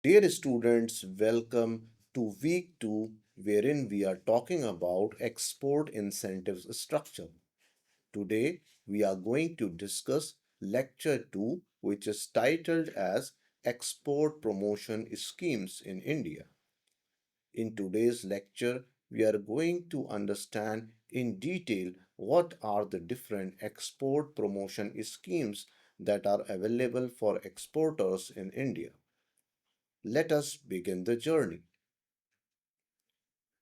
Dear students, welcome to week 2, wherein we are talking about export incentives structure. Today, we are going to discuss lecture 2, which is titled as Export Promotion Schemes in India. In today's lecture, we are going to understand in detail what are the different export promotion schemes that are available for exporters in India. Let us begin the journey.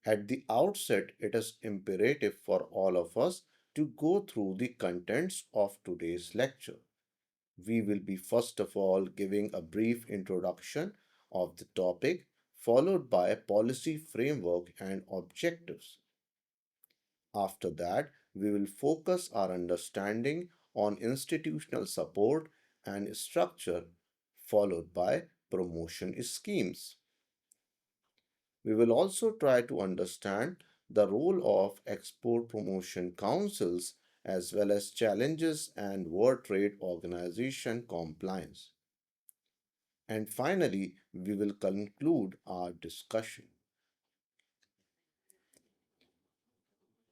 At the outset, it is imperative for all of us to go through the contents of today's lecture. We will be first of all giving a brief introduction of the topic, followed by policy framework and objectives. After that, we will focus our understanding on institutional support and structure, followed by promotion schemes. We will also try to understand the role of export promotion councils as well as challenges and World Trade Organization compliance. And finally, we will conclude our discussion.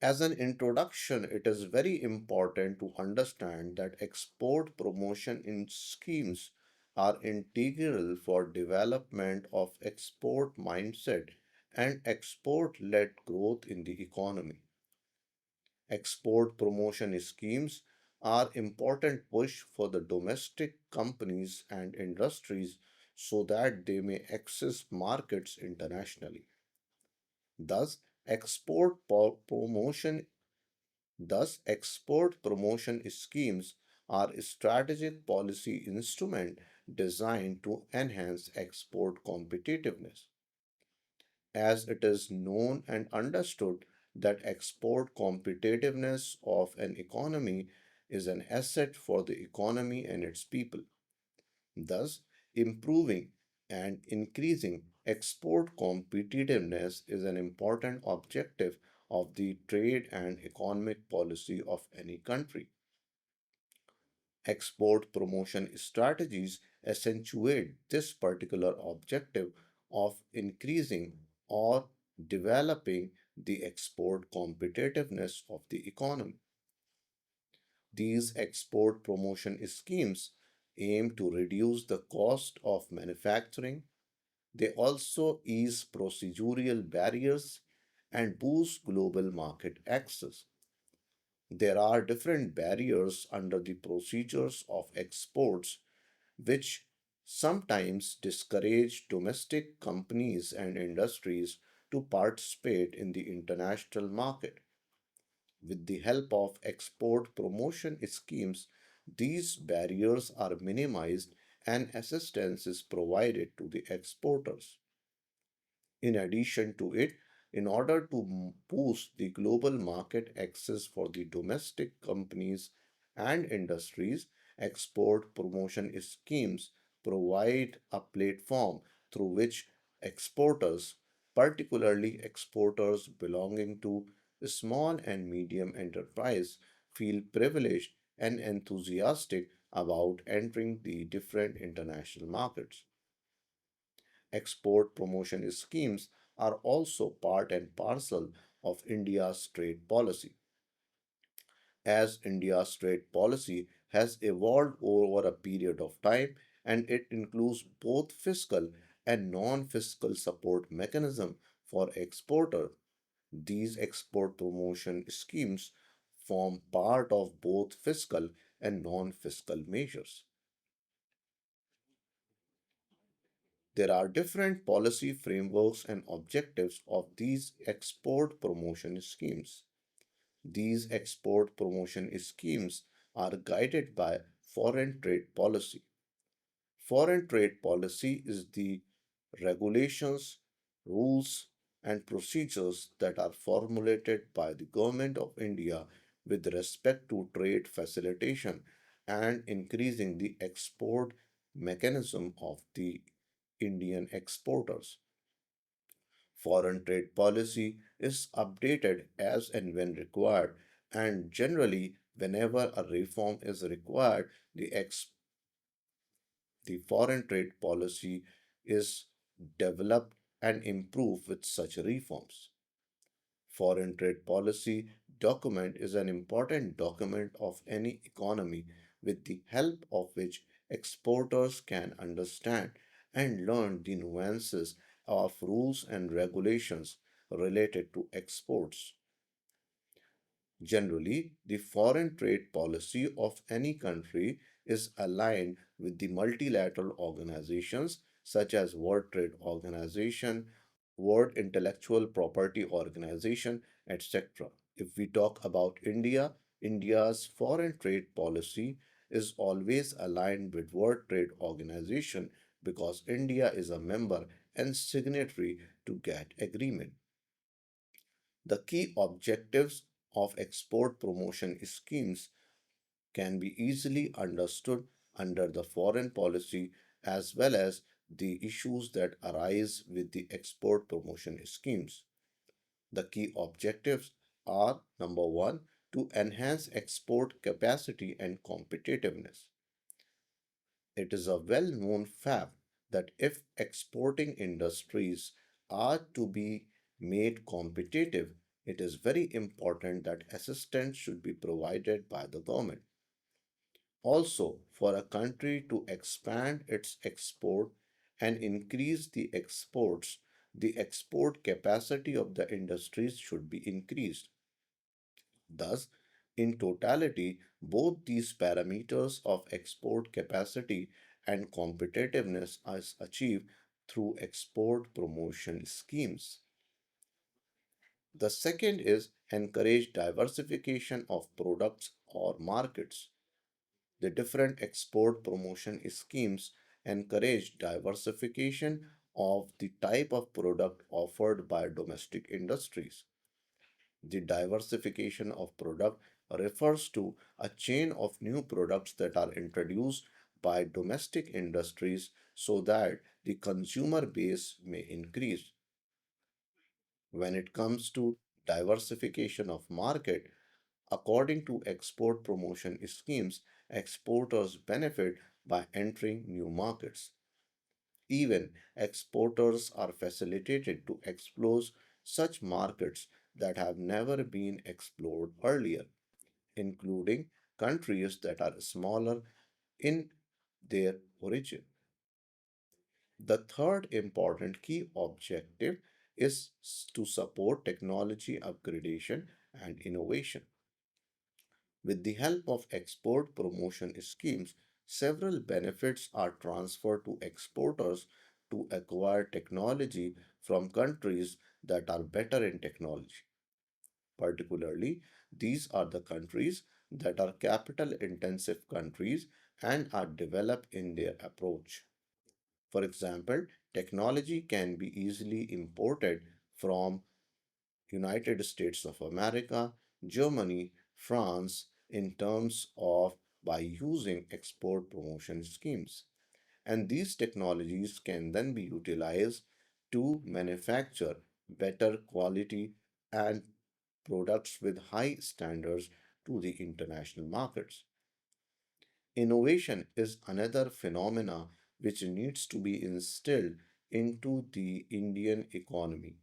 As an introduction, it is very important to understand that export promotion in schemes are integral for development of export mindset and export-led growth in the economy. Export promotion schemes are important push for the domestic companies and industries so that they may access markets internationally. Thus, export promotion export promotion schemes are a strategic policy instrument designed to enhance export competitiveness. As it is known and understood that export competitiveness of an economy is an asset for the economy and its people. Thus, improving and increasing export competitiveness is an important objective of the trade and economic policy of any country. Export promotion strategies accentuate this particular objective of increasing or developing the export competitiveness of the economy. These export promotion schemes aim to reduce the cost of manufacturing. They also ease procedural barriers and boost global market access. There are different barriers under the procedures of exports which sometimes discourage domestic companies and industries to participate in the international market. With the help of export promotion schemes, these barriers are minimized and assistance is provided to the exporters. In addition to it, in order to boost the global market access for the domestic companies and industries, export promotion schemes provide a platform through which exporters, particularly exporters belonging to small and medium enterprise, feel privileged and enthusiastic about entering the different international markets. Export promotion schemes are also part and parcel of India's trade policy. As India's trade policy has evolved over a period of time and it includes both fiscal and non-fiscal support mechanism for exporters, these export promotion schemes form part of both fiscal and non-fiscal measures. There are different policy frameworks and objectives of these export promotion schemes. These export promotion schemes are guided by foreign trade policy. Foreign trade policy is the regulations, rules, and procedures that are formulated by the Government of India with respect to trade facilitation and increasing the export mechanism of the Indian exporters. Foreign trade policy is updated as and when required, and generally, whenever a reform is required, the foreign trade policy is develop, and improve with such reforms. Foreign trade policy document is an important document of any economy with the help of which exporters can understand and learn the nuances of rules and regulations related to exports. Generally, the foreign trade policy of any country is aligned with the multilateral organizations such as World Trade Organization, World Intellectual Property Organization, etc. If we talk about India, India's foreign trade policy is always aligned with World Trade Organization because India is a member and signatory to GATT agreement. The key objectives of export promotion schemes can be easily understood under the foreign policy as well as the issues that arise with the export promotion schemes. The key objectives are number one, to enhance export capacity and competitiveness. It is a well known fact that if exporting industries are to be made competitive, it is very important that assistance should be provided by the government. Also, for a country to expand its export and increase the exports, the export capacity of the industries should be increased. Thus, in totality, both these parameters of export capacity and competitiveness are achieved through export promotion schemes. The second is encourage diversification of products or markets. The different export promotion schemes encourage diversification of the type of product offered by domestic industries. The diversification of product refers to a chain of new products that are introduced by domestic industries so that the consumer base may increase. When it comes to diversification of market, according to export promotion schemes, exporters benefit by entering new markets. Even exporters are facilitated to explore such markets that have never been explored earlier, including countries that are smaller in their origin. The third important key objective is to support technology upgradation and innovation. With the help of export promotion schemes, several benefits are transferred to exporters to acquire technology from countries that are better in technology. Particularly, these are the countries that are capital intensive countries and are developed in their approach. For example, technology can be easily imported from United States of America, Germany, France in terms of by using export promotion schemes. And these technologies can then be utilized to manufacture better quality and products with high standards to the international markets. Innovation is another phenomena which needs to be instilled into the Indian economy.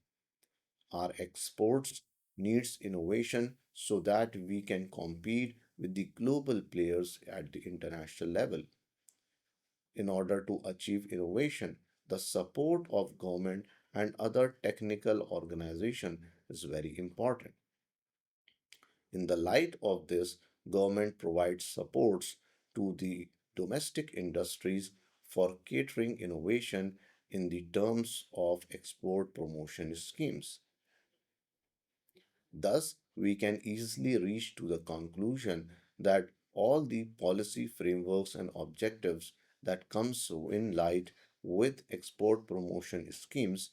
Our exports needs innovation so that we can compete with the global players at the international level. In order to achieve innovation, the support of government and other technical organization is very important. In the light of this, government provides supports to the domestic industries for catering innovation in the terms of export promotion schemes. Thus, we can easily reach to the conclusion that all the policy frameworks and objectives that comes in light with export promotion schemes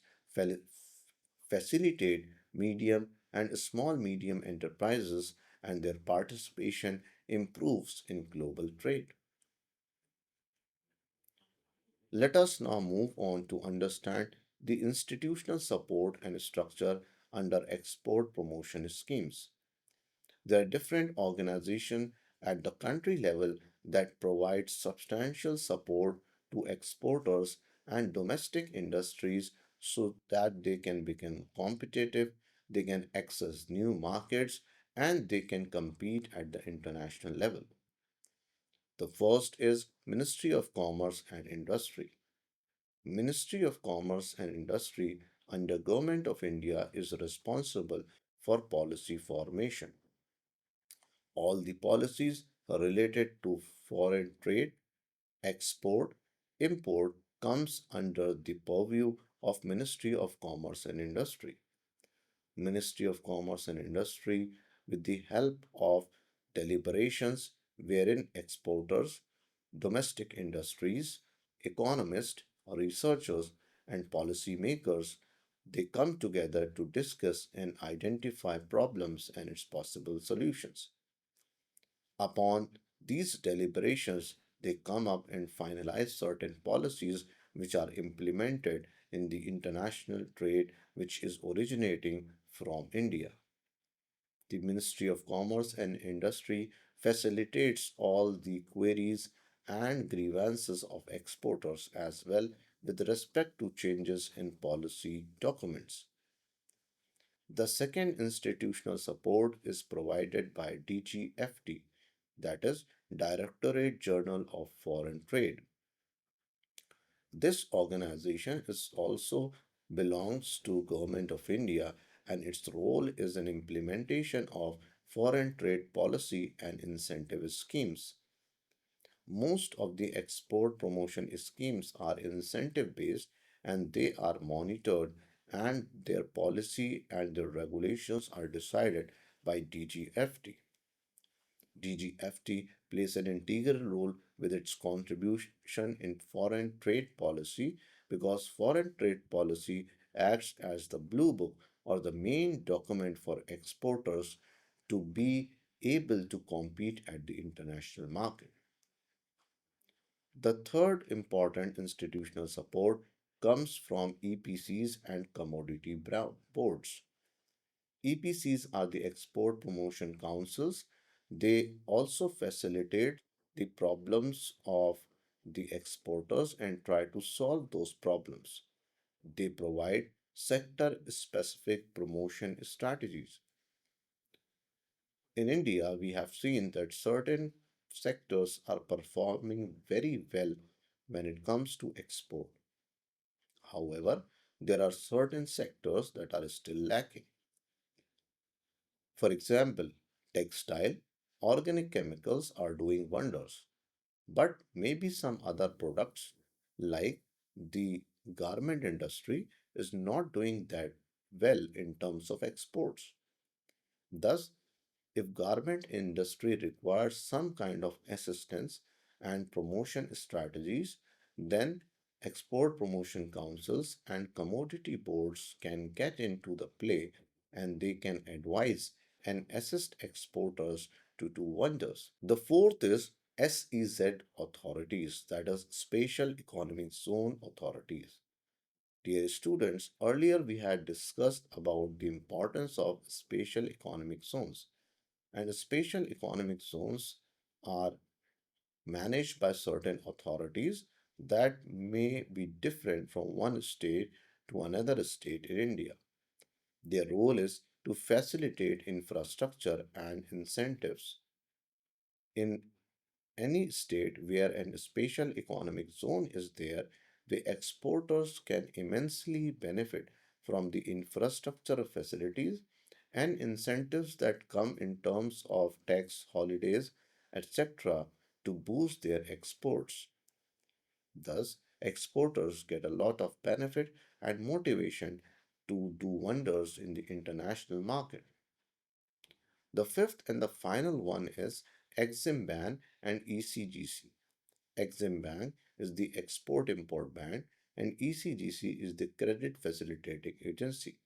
facilitate medium and small medium enterprises and their participation improves in global trade. Let us now move on to understand the institutional support and structure under export promotion schemes. There are different organizations at the country level that provide substantial support to exporters and domestic industries so that they can become competitive, they can access new markets, and they can compete at the international level. The first is Ministry of Commerce and Industry. Ministry of Commerce and Industry under Government of India is responsible for policy formation. All the policies related to foreign trade, export, import comes under the purview of Ministry of Commerce and Industry. Ministry of Commerce and Industry, with the help of deliberations wherein exporters, domestic industries, economists, researchers, and policymakers, they come together to discuss and identify problems and its possible solutions. Upon these deliberations, they come up and finalize certain policies which are implemented in the international trade which is originating from India. The Ministry of Commerce and Industry facilitates all the queries and grievances of exporters as well with respect to changes in policy documents. The second institutional support is provided by DGFT, that is, Directorate General of Foreign Trade. This organization is also belongs to Government of India and its role is an implementation of foreign trade policy and incentive schemes. Most of the export promotion schemes are incentive based and they are monitored and their policy and their regulations are decided by DGFT. DGFT plays an integral role with its contribution in foreign trade policy because foreign trade policy acts as the blue book or the main document for exporters to be able to compete at the international market. The third important institutional support comes from EPCs and commodity boards. EPCs are the export promotion councils. They also facilitate the problems of the exporters and try to solve those problems. They provide sector specific promotion strategies. In India, we have seen that certain sectors are performing very well when it comes to export. However, there are certain sectors that are still lacking. For example, textile, organic chemicals are doing wonders, but maybe some other products like the garment industry is not doing that well in terms of exports. Thus, if garment industry requires some kind of assistance and promotion strategies, then export promotion councils and commodity boards can get into the play and they can advise and assist exporters to do wonders. The fourth is SEZ authorities, that is Special Economic Zone authorities. Dear students, earlier we had discussed about the importance of special economic zones, and special economic zones are managed by certain authorities that may be different from one state to another state in India. Their role is to facilitate infrastructure and incentives. In any state where a special economic zone is there, the exporters can immensely benefit from the infrastructure facilities and incentives that come in terms of tax holidays, etc., to boost their exports. Thus, exporters get a lot of benefit and motivation to do wonders in the international market. The fifth and the final one is Exim Ban and ECGC. Exim Bank is the Export Import Bank and ECGC is the Credit Facilitating Agency.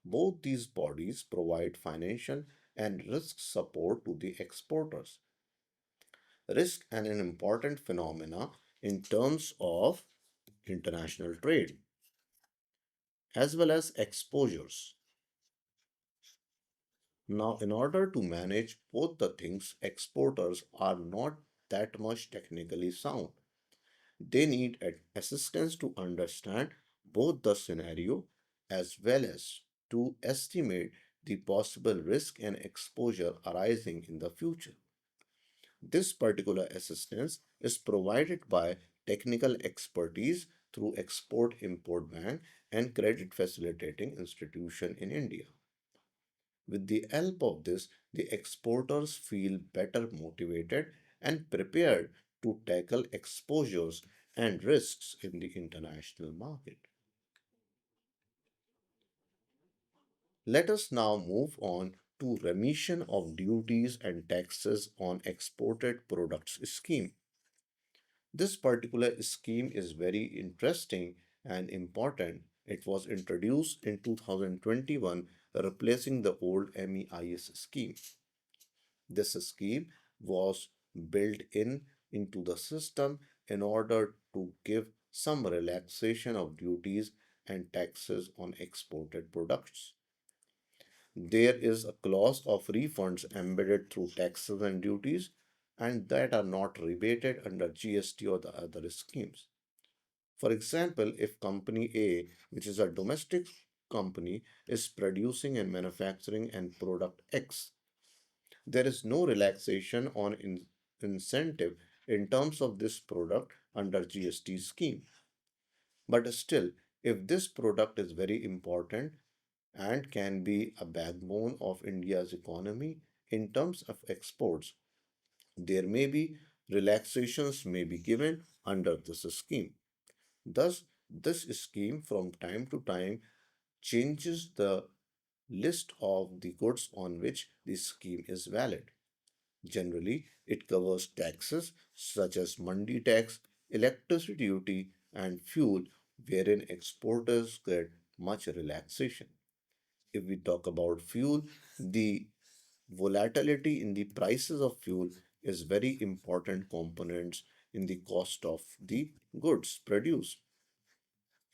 Both these bodies provide financial and risk support to the exporters. Risk and an important phenomena in terms of international trade as well as exposures. Now, in order to manage both the things, exporters are not that much technically sound. They need assistance to understand both the scenario as well as to estimate the possible risk and exposure arising in the future. This particular assistance is provided by technical expertise through Export Import Bank and credit facilitating institution in India. With the help of this, the exporters feel better motivated and prepared to tackle exposures and risks in the international market. Let us now move on to remission of duties and taxes on exported products scheme. This particular scheme is very interesting and important. It was introduced in 2021, replacing the old MEIS scheme. This scheme was built into the system in order to give some relaxation of duties and taxes on exported products. There is a clause of refunds embedded through taxes and duties and that are not rebated under GST or the other schemes. For example, if company A, which is a domestic company, is producing and manufacturing an product X, there is no relaxation on incentive in terms of this product under GST scheme. But still, if this product is very important and can be a backbone of India's economy in terms of exports, there may be relaxations may be given under this scheme. Thus, this scheme from time to time changes the list of the goods on which the scheme is valid. Generally, it covers taxes such as mandi tax, electricity duty, and fuel, wherein exporters get much relaxation. If we talk about fuel, the volatility in the prices of fuel is very important components in the cost of the goods produced.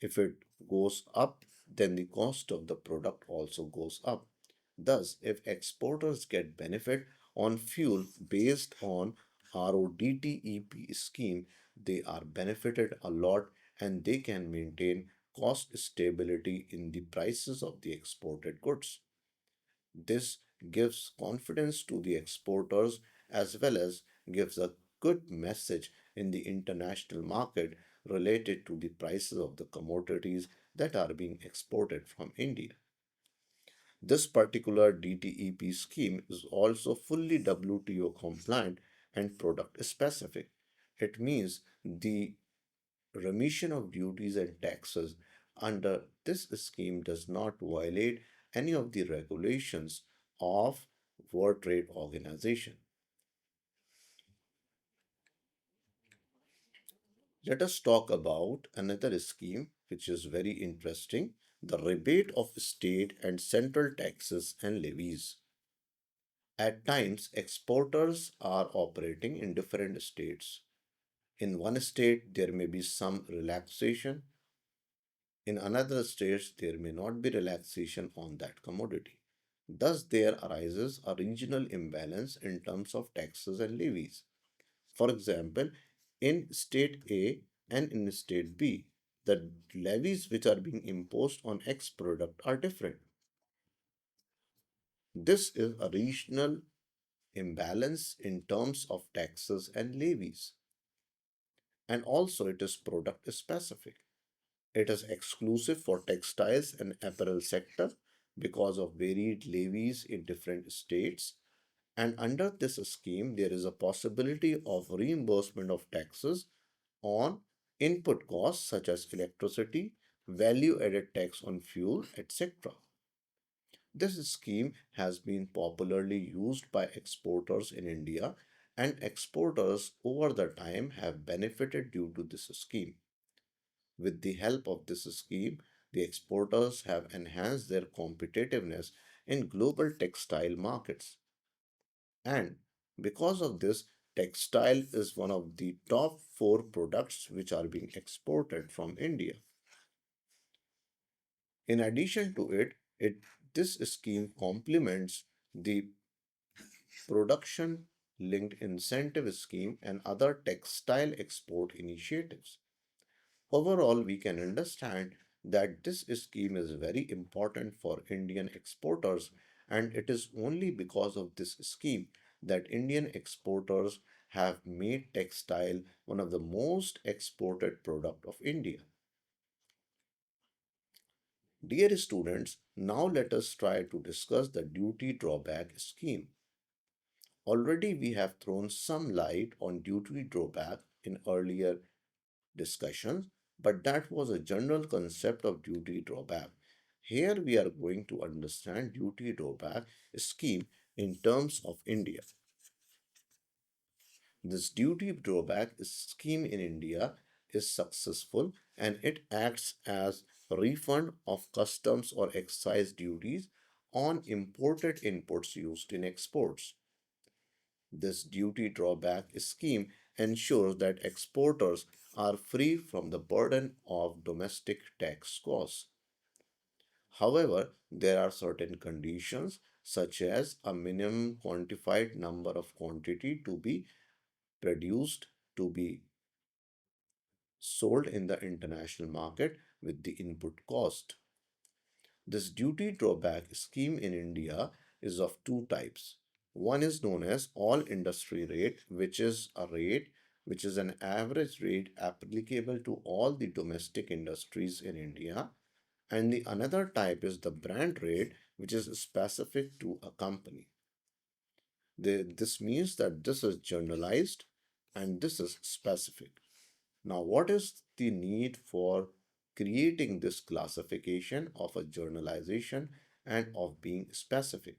If it goes up, then the cost of the product also goes up. Thus, if exporters get benefit on fuel based on RODTEP scheme, they are benefited a lot and they can maintain cost stability in the prices of the exported goods. This gives confidence to the exporters as well as gives a good message in the international market related to the prices of the commodities that are being exported from India. This particular DTEP scheme is also fully WTO compliant and product specific. It means the remission of duties and taxes under this scheme does not violate any of the regulations of World Trade Organization. Let us talk about another scheme which is very interesting, the rebate of state and central taxes and levies. At times, exporters are operating in different states. In one state, there may be some relaxation. In another state, there may not be relaxation on that commodity. Thus, there arises a regional imbalance in terms of taxes and levies. For example, in state A and in state B, the levies which are being imposed on X product are different. This is a regional imbalance in terms of taxes and levies. And also, it is product specific. It is exclusive for textiles and apparel sector because of varied levies in different states. And under this scheme, there is a possibility of reimbursement of taxes on input costs such as electricity, value added tax on fuel, etc. This scheme has been popularly used by exporters in India, and exporters over the time have benefited due to this scheme. With the help of this scheme, the exporters have enhanced their competitiveness in global textile markets. And because of this, textile is one of the top four products which are being exported from India. In addition to it this scheme complements the production linked incentive scheme, and other textile export initiatives. Overall, we can understand that this scheme is very important for Indian exporters, and it is only because of this scheme that Indian exporters have made textile one of the most exported product of India. Dear students, now let us try to discuss the duty drawback scheme. Already we have thrown some light on duty drawback in earlier discussions, but that was a general concept of duty drawback. Here we are going to understand duty drawback scheme in terms of India. This duty drawback scheme in India is successful and it acts as a refund of customs or excise duties on imported inputs used in exports. This duty drawback scheme ensures that exporters are free from the burden of domestic tax costs. However, there are certain conditions such as a minimum quantified number of quantity to be produced to be sold in the international market with the input cost. This duty drawback scheme in India is of two types. One is known as all industry rate, which is a rate which is an average rate applicable to all the domestic industries in India. And the another type is the brand rate, which is specific to a company. This means that this is generalized and this is specific. Now, what is the need for creating this classification of a journalization and of being specific?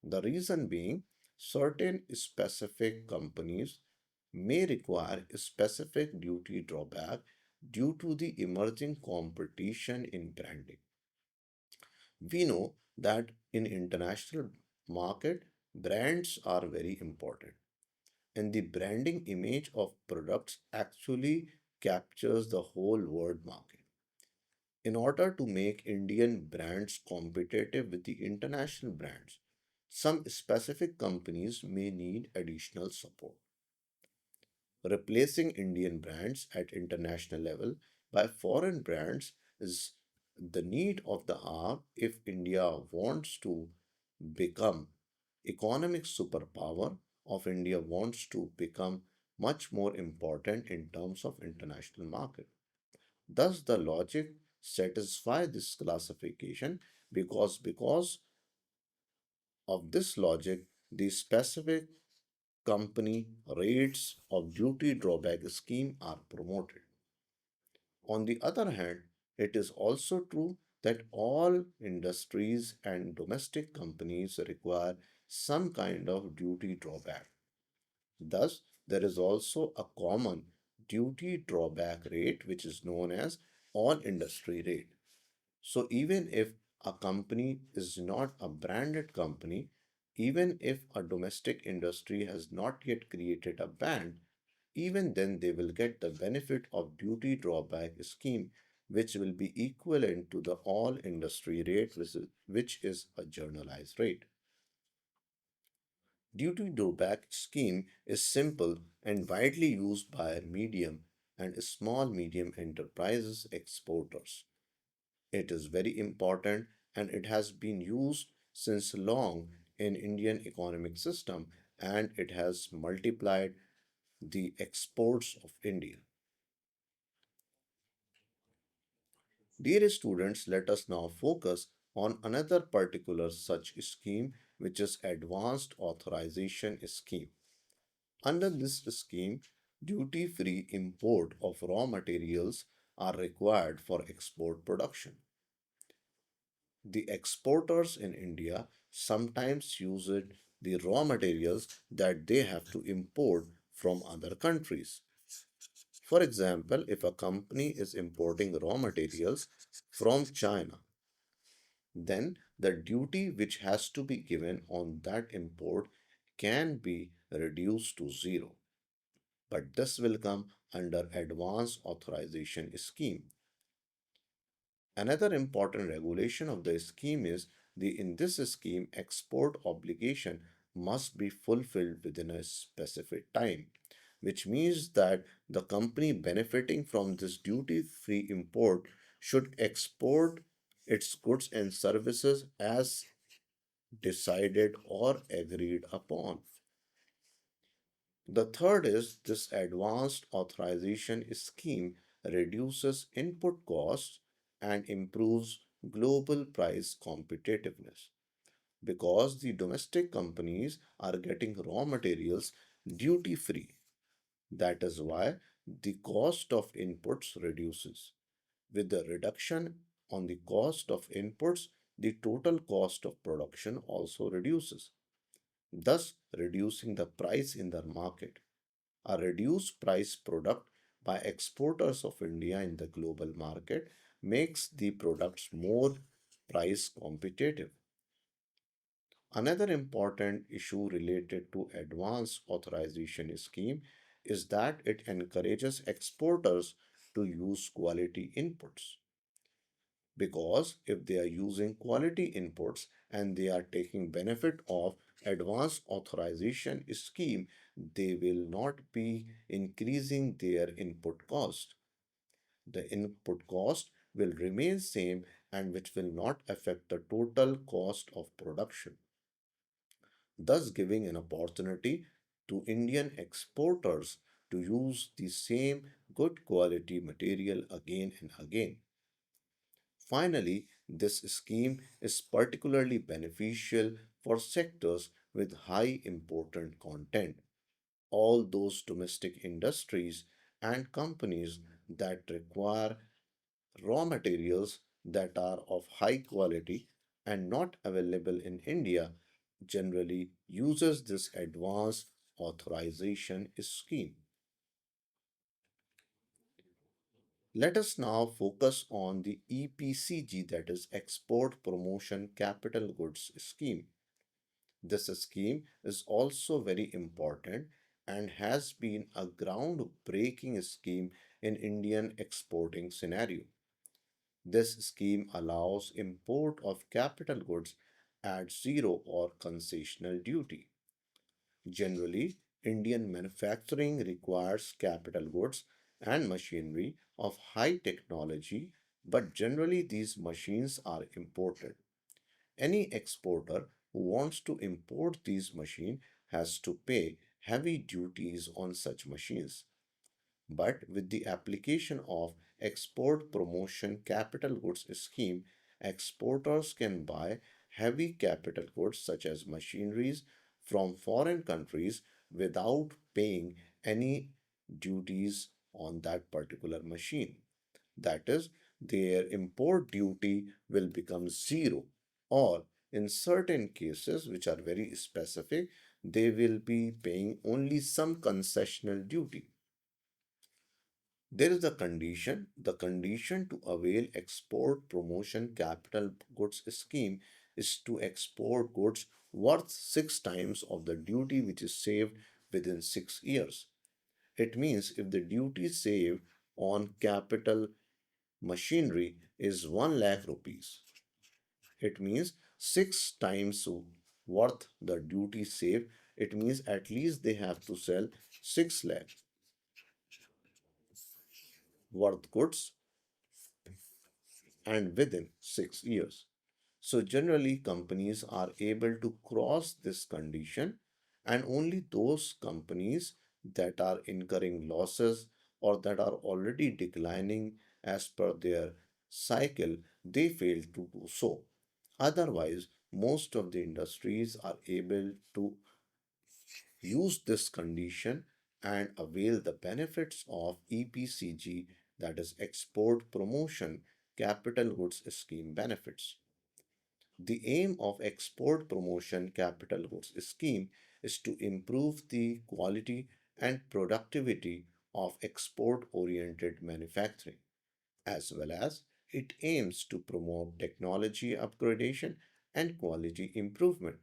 The reason being, certain specific companies may require a specific duty drawback due to the emerging competition in branding. We know that in international market, brands are very important and the branding image of products actually captures the whole world market. In order to make Indian brands competitive with the international brands, some specific companies may need additional support. Replacing Indian brands at international level by foreign brands is the need of the hour if India wants to become economic superpower of India wants to become much more important in terms of international market. Thus, the logic satisfy this classification because of this logic, the specific company rates of duty drawback scheme are promoted. On the other hand, it is also true that all industries and domestic companies require some kind of duty drawback. Thus, there is also a common duty drawback rate which is known as all industry rate. So, even if a company is not a branded company, even if a domestic industry has not yet created a brand, even then they will get the benefit of duty drawback scheme which will be equivalent to the all industry rate which is a journalized rate. Duty drawback scheme is simple and widely used by medium and small medium enterprises exporters. It is very important and it has been used since long in Indian economic system and it has multiplied the exports of India. Dear students, let us now focus on another particular such scheme which is Advanced Authorization Scheme. Under this scheme, duty-free import of raw materials are required for export production. The exporters in India sometimes use the raw materials that they have to import from other countries. For example, if a company is importing raw materials from China, then the duty which has to be given on that import can be reduced to zero. But this will come under advanced authorization scheme. Another important regulation of the scheme is the in this scheme export obligation must be fulfilled within a specific time, which means that the company benefiting from this duty free import should export its goods and services as decided or agreed upon. The third is this advanced authorization scheme reduces input costs and improves global price competitiveness because the domestic companies are getting raw materials duty free. That is why the cost of inputs reduces. With the reduction on the cost of inputs, the total cost of production also reduces, thus reducing the price in the market. A reduced price product by exporters of India in the global market makes the products more price competitive. Another important issue related to advanced authorization scheme is that it encourages exporters to use quality inputs, because if they are using quality inputs and they are taking benefit of advanced authorization scheme, they will not be increasing their input cost. The input cost will remain same, and which will not affect the total cost of production, thus giving an opportunity to Indian exporters to use the same good quality material again and again. Finally, this scheme is particularly beneficial for sectors with high important content. All those domestic industries and companies that require raw materials that are of high quality and not available in India generally uses this advanced authorization scheme. Let us now focus on the EPCG, that is Export Promotion Capital Goods Scheme. This scheme is also very important and has been a groundbreaking scheme in Indian exporting scenario. This scheme allows import of capital goods at zero or concessional duty. Generally, Indian manufacturing requires capital goods and machinery of high technology, but generally these machines are imported. Any exporter who wants to import these machines has to pay heavy duties on such machines. But with the application of Export Promotion Capital Goods Scheme, exporters can buy heavy capital goods such as machineries from foreign countries without paying any duties on that particular machine. That is, their import duty will become zero, or in certain cases, which are very specific, they will be paying only some concessional duty. There is a condition. The condition to avail export promotion capital goods scheme is to export goods worth six times of the duty which is saved within 6 years. It means if the duty saved on capital machinery is 1 lakh rupees, it means six times worth the duty saved. It means at least they have to sell 6 lakh worth goods and within 6 years. So, generally, companies are able to cross this condition, and only those companies that are incurring losses or that are already declining as per their cycle, they fail to do so. Otherwise, most of the industries are able to use this condition and avail the benefits of EPCG, that is Export Promotion Capital Goods Scheme benefits. The aim of Export Promotion Capital Goods Scheme is to improve the quality and productivity of export oriented manufacturing, as well as it aims to promote technology upgradation and quality improvement.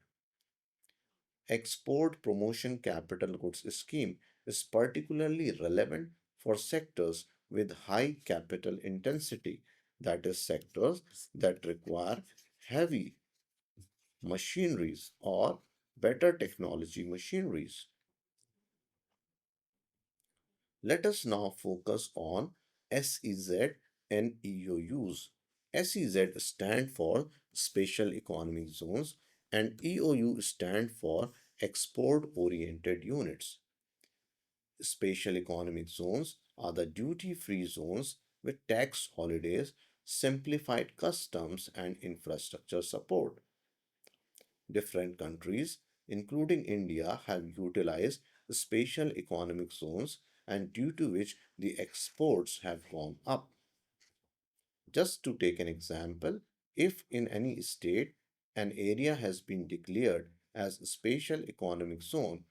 Export Promotion Capital Goods Scheme is particularly relevant for sectors with high capital intensity, that is, sectors that require heavy machineries or better technology machineries. Let us now focus on SEZ and EOUs. SEZ stand for Special Economic Zones and EOU stand for Export Oriented Units. Special Economic Zones are the duty-free zones with tax holidays, simplified customs and infrastructure support. Different countries, including India, have utilized special economic zones and due to which the exports have gone up. Just to take an example, if in any state an area has been declared as a special economic zone,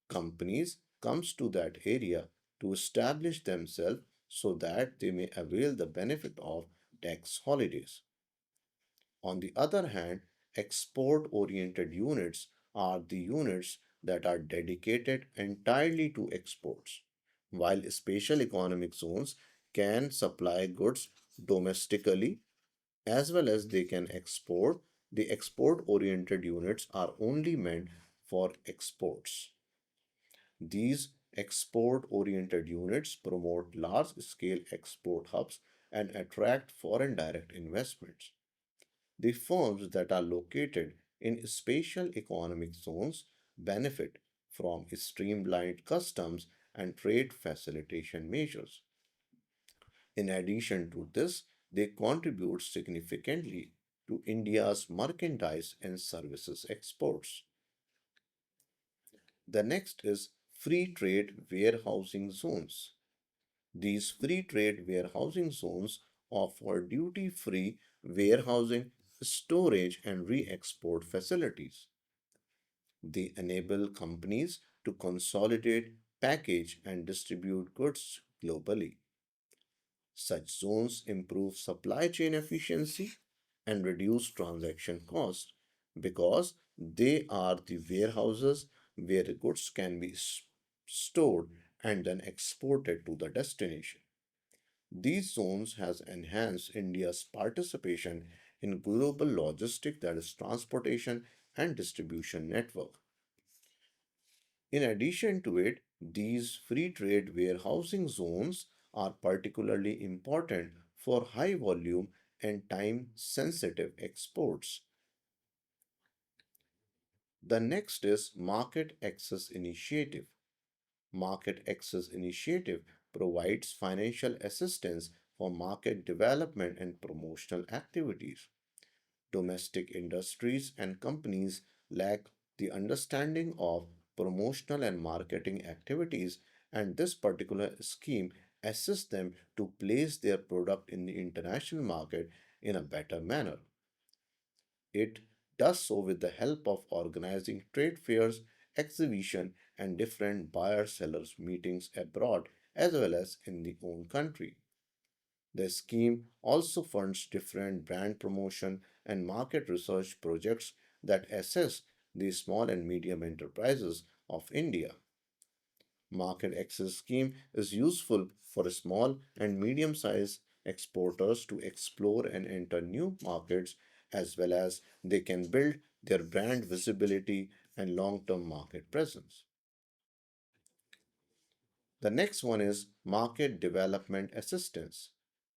companies comes to that area to establish themselves so that they may avail the benefit of tax holidays. On the other hand, export oriented units are the units that are dedicated entirely to exports, while special economic zones can supply goods domestically as well as they can export. The export oriented units are only meant for exports. These export oriented units promote large scale export hubs and attract foreign direct investments. The firms that are located in special economic zones benefit from streamlined customs and trade facilitation measures. In addition to this, they contribute significantly to India's merchandise and services exports. The next is free trade warehousing zones. These free trade warehousing zones offer duty free warehousing, storage, and re export facilities. They enable companies to consolidate, package, and distribute goods globally. Such zones improve supply chain efficiency and reduce transaction costs because they are the warehouses where the goods can be stored and then exported to the destination. These zones has enhanced India's participation in global logistics, that is transportation and distribution network. In addition to it, these free trade warehousing zones are particularly important for high volume and time sensitive exports. The next is Market Access Initiative. Market Access Initiative provides financial assistance for market development and promotional activities. Domestic industries and companies lack the understanding of promotional and marketing activities, and this particular scheme assists them to place their product in the international market in a better manner. It does so with the help of organizing trade fairs, exhibition, and different buyer sellers meetings abroad as well as in the own country. The scheme also funds different brand promotion and market research projects that assess the small and medium enterprises of India. Market access scheme is useful for small and medium sized exporters to explore and enter new markets as well as they can build their brand visibility and long-term market presence. The next one is market development assistance.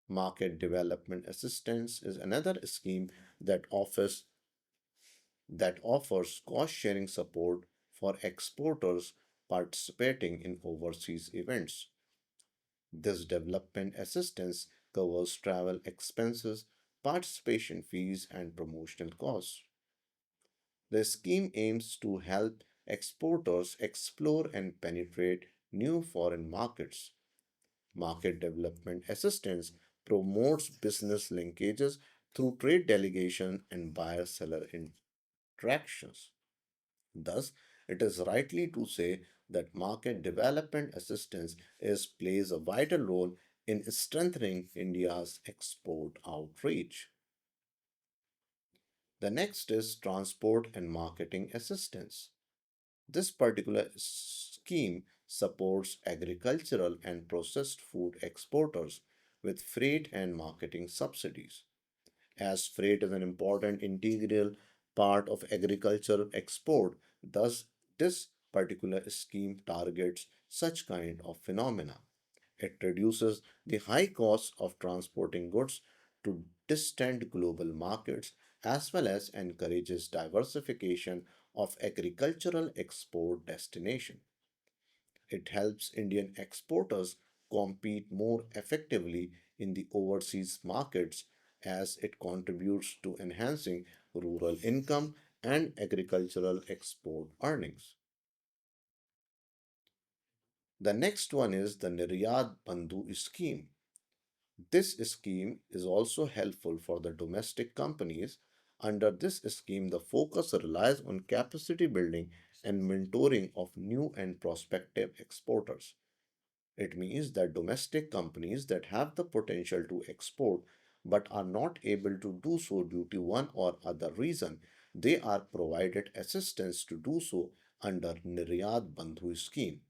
Market development assistance is another scheme that offers cost sharing support for exporters participating in overseas events. This development assistance covers travel expenses, participation fees, and promotional costs. The scheme aims to help exporters explore and penetrate new foreign markets. Market development assistance promotes business linkages through trade delegation and buyer seller interactions. Thus, it is rightly to say that market development assistance plays a vital role in strengthening India's export outreach. The next is transport and marketing assistance. This particular scheme supports agricultural and processed food exporters with freight and marketing subsidies. As freight is an important integral part of agricultural export, Thus, this particular scheme targets such kind of phenomena. It reduces the high cost of transporting goods to distant global markets as well as encourages diversification of agricultural export destination. It helps Indian exporters compete more effectively in the overseas markets as it contributes to enhancing rural income and agricultural export earnings. The next one is the Niryat Bandhu scheme. This scheme is also helpful for the domestic companies. Under this scheme, the focus relies on capacity building and mentoring of new and prospective exporters. It means that domestic companies that have the potential to export but are not able to do so due to one or other reason, they are provided assistance to do so under Niryat Bandhu scheme.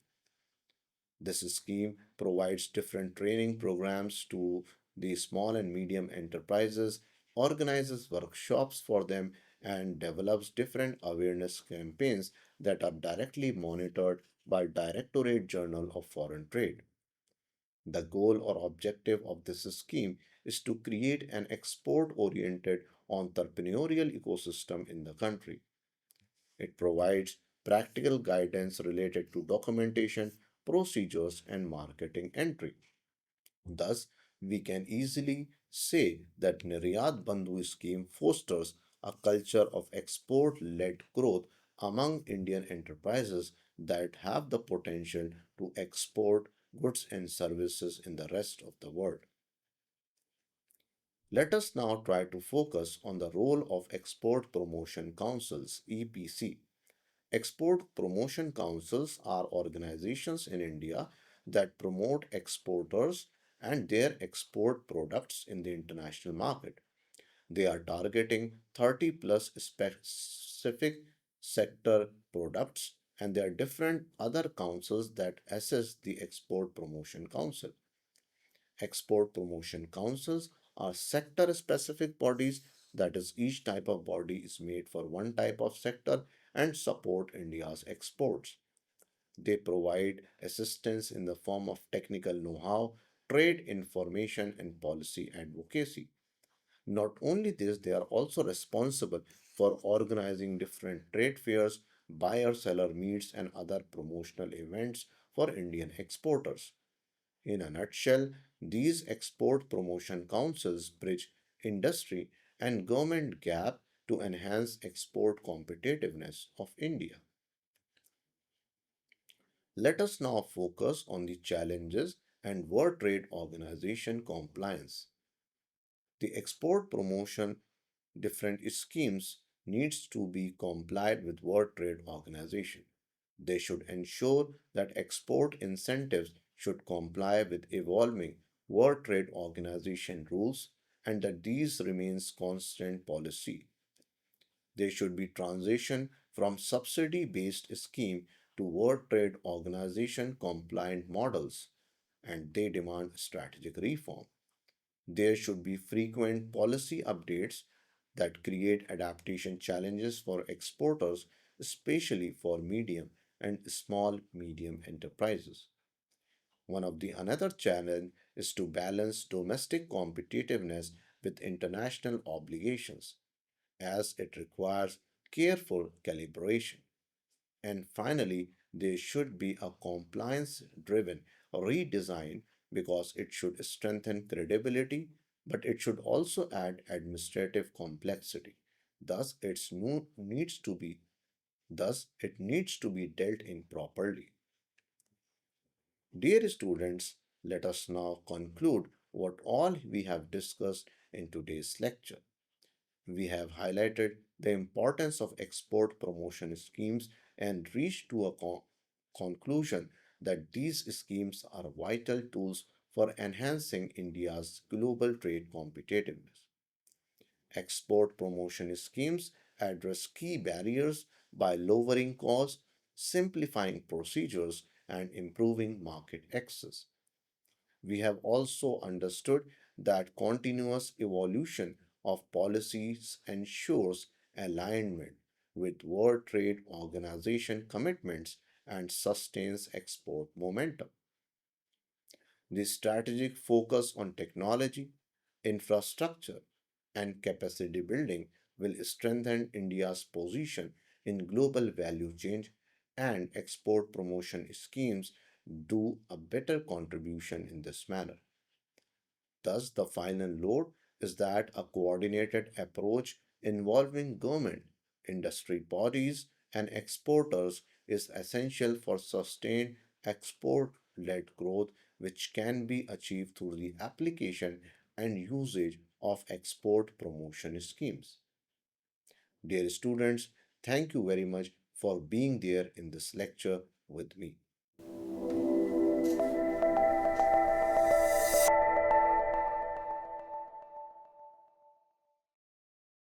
This scheme provides different training programs to the small and medium enterprises, organizes workshops for them, and develops different awareness campaigns that are directly monitored by Directorate General of Foreign Trade. The goal or objective of this scheme is to create an export oriented entrepreneurial ecosystem in the country. It provides practical guidance related to documentation, procedures, and marketing entry. Thus, we can easily say that Niryat Bandhu scheme fosters a culture of export-led growth among Indian enterprises that have the potential to export goods and services in the rest of the world. Let us now try to focus on the role of Export Promotion Councils (EPC). Export promotion councils are organizations in India that promote exporters and their export products in the international market. They are targeting 30 plus specific sector products, and there are different other councils that assess the Export Promotion Council. Export promotion councils are sector specific bodies, that is, each type of body is made for one type of sector and support India's exports. They provide assistance in the form of technical know how, trade information, and policy advocacy. Not only this, they are also responsible for organizing different trade fairs, buyer seller meets, and other promotional events for Indian exporters. In a nutshell, these export promotion councils bridge industry and government gap to enhance export competitiveness of India. Let us now focus on the challenges and World Trade Organization compliance. The export promotion different schemes needs to be complied with World Trade Organization. They should ensure that export incentives should comply with evolving World Trade Organization rules and that these remains constant policy. There should be transition from subsidy based scheme to World Trade Organization compliant models and they demand strategic reform. There should be frequent policy updates that create adaptation challenges for exporters, especially for medium and small medium enterprises. One of the another challenge is to balance domestic competitiveness with international obligations, as it requires careful calibration. And finally, there should be a compliance driven redesign because it should strengthen credibility, but it should also add administrative complexity. Thus, it needs to be dealt in properly. Dear students, let us now conclude what all we have discussed in today's lecture. We have highlighted the importance of export promotion schemes and reached to a conclusion that these schemes are vital tools for enhancing India's global trade competitiveness. Export promotion schemes address key barriers by lowering costs, simplifying procedures, and improving market access. We have also understood that continuous evolution of policies ensures alignment with World Trade Organization commitments and sustains export momentum. The strategic focus on technology, infrastructure, and capacity building will strengthen India's position in global value chain and export promotion schemes do a better contribution in this manner. Thus, the final note is that a coordinated approach involving government, industry bodies, and exporters is essential for sustained export led growth, which can be achieved through the application and usage of export promotion schemes. Dear students, thank you very much for being there in this lecture with me.